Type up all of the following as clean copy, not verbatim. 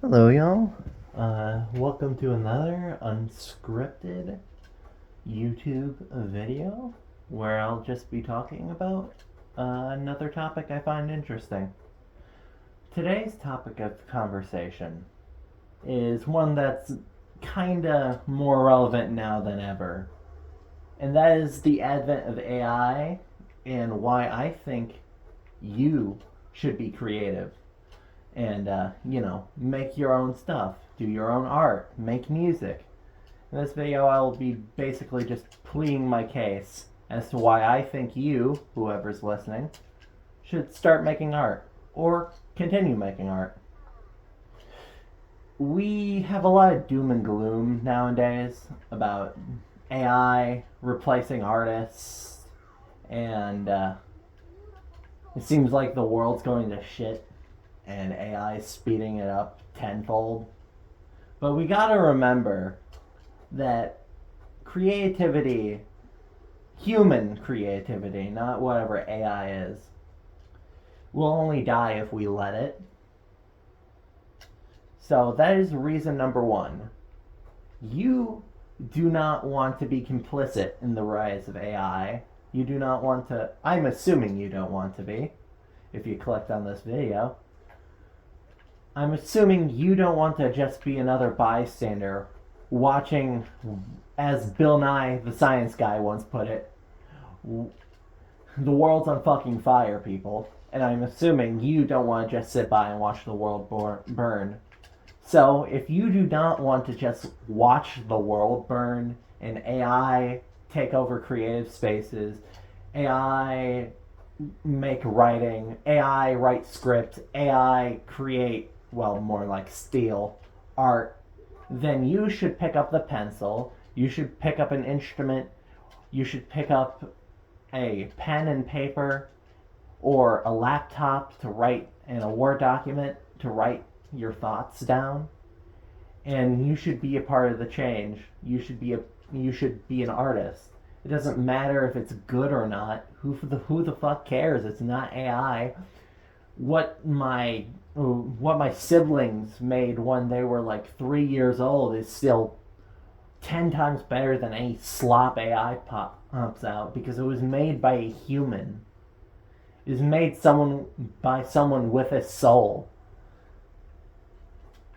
Hello, y'all. Welcome to another unscripted YouTube video where I'll just be talking about another topic I find interesting. Today's topic of conversation is one that's kinda more relevant now than ever, and that is the advent of AI and why I think you should be creative and make your own stuff, do your own art, make music. In this video, I will be basically just pleading my case as to why I think you, whoever's listening, should start making art or continue making art. We have a lot of doom and gloom nowadays about AI replacing artists, and it seems like the world's going to shit and AI is speeding it up tenfold. But we gotta remember that creativity, human creativity, not whatever AI is, will only die if we let it. So that is reason number one. You do not want to be complicit in the rise of AI. You do not want to, I'm assuming you don't want to be, if you clicked on this video. I'm assuming you don't want to just be another bystander watching, as Bill Nye the Science Guy once put it, the world's on fucking fire, people. And I'm assuming you don't want to just sit by and watch the world burn. So, if you do not want to just watch the world burn and AI take over creative spaces, AI make writing, AI write script, AI create, well, more like steal art, then you should pick up the pencil, you should pick up an instrument, you should pick up a pen and paper or a laptop to write in a Word document to write your thoughts down, and you should be a part of the change. You should be an artist. It doesn't matter if it's good or not. Who the fuck cares? It's not AI. What my siblings made when they were like 3 years old is still 10 times better than any slop AI pops out because it was made by a human. It was made by someone with a soul.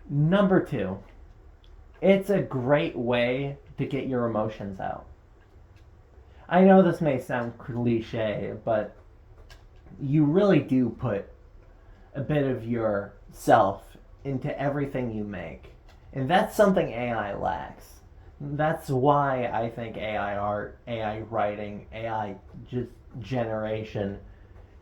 Number two, it's a great way to get your emotions out. I know this may sound cliche, but you really do put a bit of yourself into everything you make. And that's something AI lacks. That's why I think AI art, AI writing, AI just generation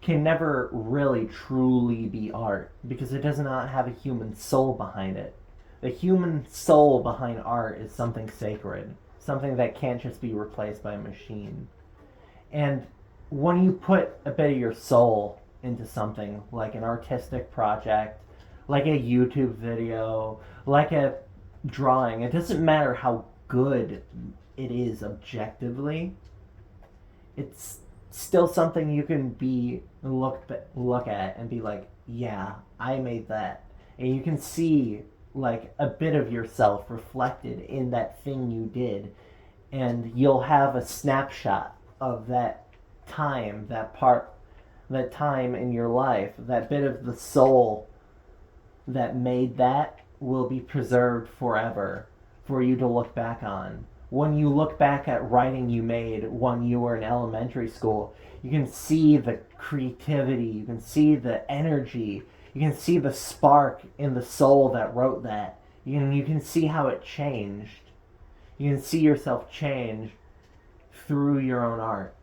can never really truly be art because it does not have a human soul behind it. The human soul behind art is something sacred, something that can't just be replaced by a machine. And when you put a bit of your soul into something like an artistic project, like a YouTube video, like a drawing, it doesn't matter how good it is objectively, it's still something you can be look at and be like, yeah, I made that. And you can see like a bit of yourself reflected in that thing you did, and you'll have a snapshot of that time, that time in your life, that bit of the soul that made that will be preserved forever for you to look back on. When you look back at writing you made when you were in elementary school, you can see the creativity, you can see the energy, you can see the spark in the soul that wrote that. You can see how it changed. You can see yourself change through your own art.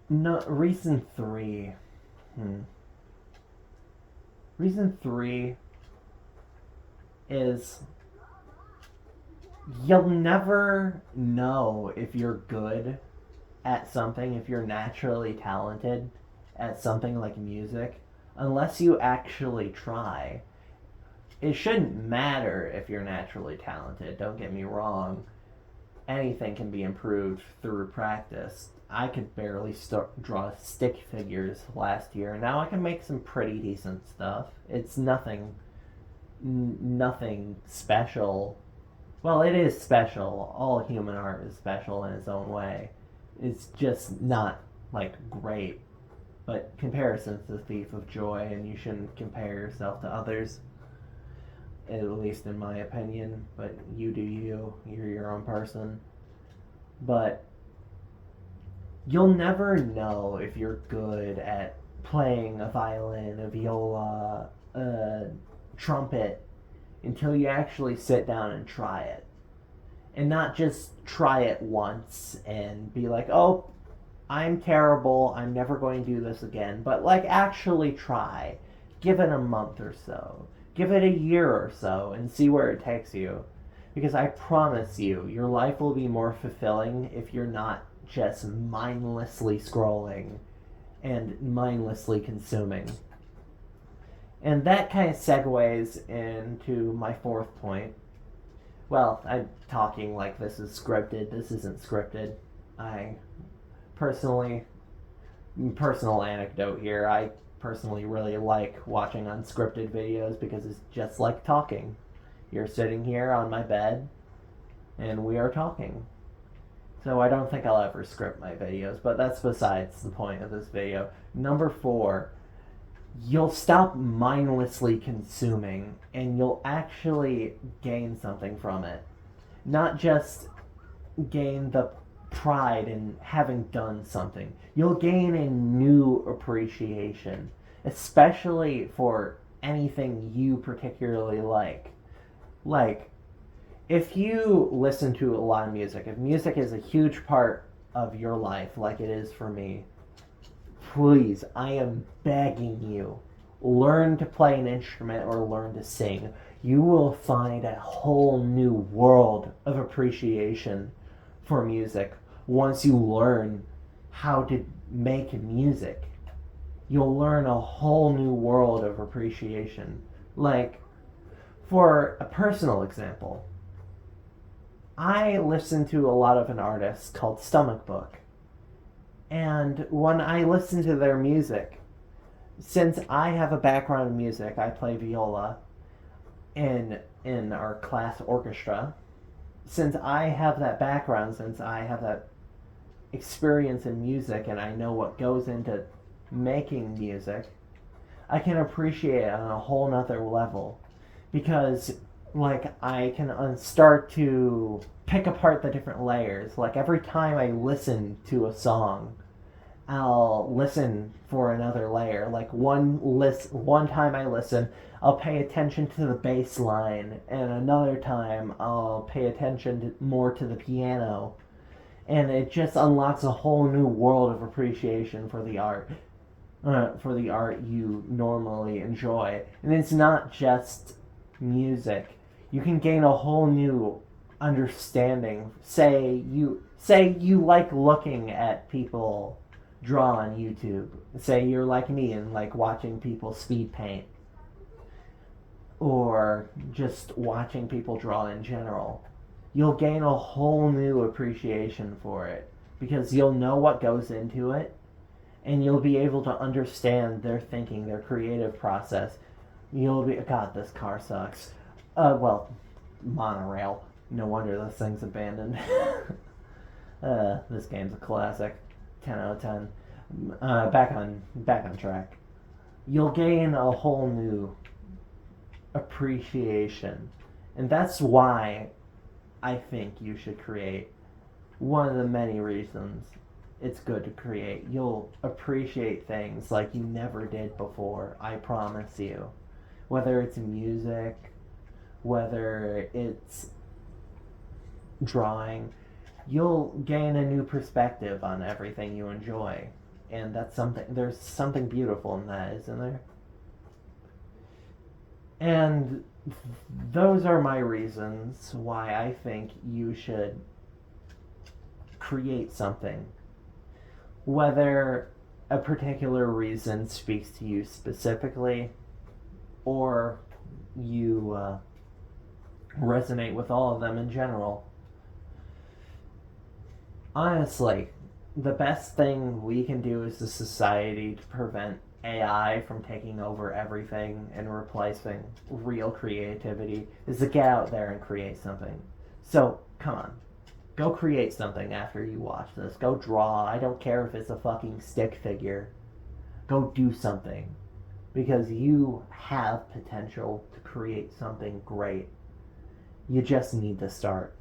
No, reason three. Reason three is you'll never know if you're good at something, if you're naturally talented at something like music, unless you actually try. It shouldn't matter if you're naturally talented, don't get me wrong. anything can be improved through practice. I could barely draw stick figures last year. Now I can make some pretty decent stuff. It's nothing special. Well, it is special. All human art is special in its own way. It's just not like great. But comparison's the thief of joy, and you shouldn't compare yourself to others. At least in my opinion. But you do you. You're your own person. But you'll never know if you're good at playing a violin, a viola, a trumpet until you actually sit down and try it. And not just try it once and be like, oh, I'm terrible, I'm never going to do this again. But like actually try. Give it a month or so. Give it a year or so and see where it takes you. Because I promise you, your life will be more fulfilling if you're not just mindlessly scrolling and mindlessly consuming. And that kind of segues into my fourth point. Well, I'm talking like this is scripted. This isn't scripted. Personal anecdote here, I personally really like watching unscripted videos because it's just like talking. You're sitting here on my bed, and we are talking. So I don't think I'll ever script my videos, but that's besides the point of this video. Number 4, you'll stop mindlessly consuming, and you'll actually gain something from it. Not just gain the pride in having done something. You'll gain a new appreciation, especially for anything you particularly like. Like, if you listen to a lot of music, if music is a huge part of your life, like it is for me, please, I am begging you, learn to play an instrument or learn to sing. You will find a whole new world of appreciation for music once you learn how to make music. You'll learn a whole new world of appreciation. Like, for a personal example, I listen to a lot of an artist called Stomach Book. And when I listen to their music, since I have a background in music, I play viola in our class orchestra. Since I have that background, since I have that experience in music and I know what goes into making music, I can appreciate it on a whole nother level. Because, like, I can start to pick apart the different layers. Like, every time I listen to a song, I'll listen for another layer. Like, one time I listen, I'll pay attention to the bass line, and another time I'll pay attention more to the piano. And it just unlocks a whole new world of appreciation for the art. For the art you normally enjoy. And it's not just music. You can gain a whole new understanding. Say you like looking at people draw on YouTube. Say you're like me and like watching people speed paint. Or just watching people draw in general. You'll gain a whole new appreciation for it. Because you'll know what goes into it. And you'll be able to understand their thinking, their creative process. You'll be, God, this car sucks. Monorail. No wonder this thing's abandoned. This game's a classic. 10 out of 10. Back on track. You'll gain a whole new appreciation. And that's why I think you should create. One of the many reasons it's good to create. You'll appreciate things like you never did before, I promise you. Whether it's music, whether it's drawing, you'll gain a new perspective on everything you enjoy. And there's something beautiful in that, isn't there? And those are my reasons why I think you should create something. Whether a particular reason speaks to you specifically, or you resonate with all of them in general. Honestly, the best thing we can do as a society to prevent AI from taking over everything and replacing real creativity is to get out there and create something. So, come on. Go create something after you watch this. Go draw. I don't care if it's a fucking stick figure. Go do something. Because you have potential to create something great. You just need to start.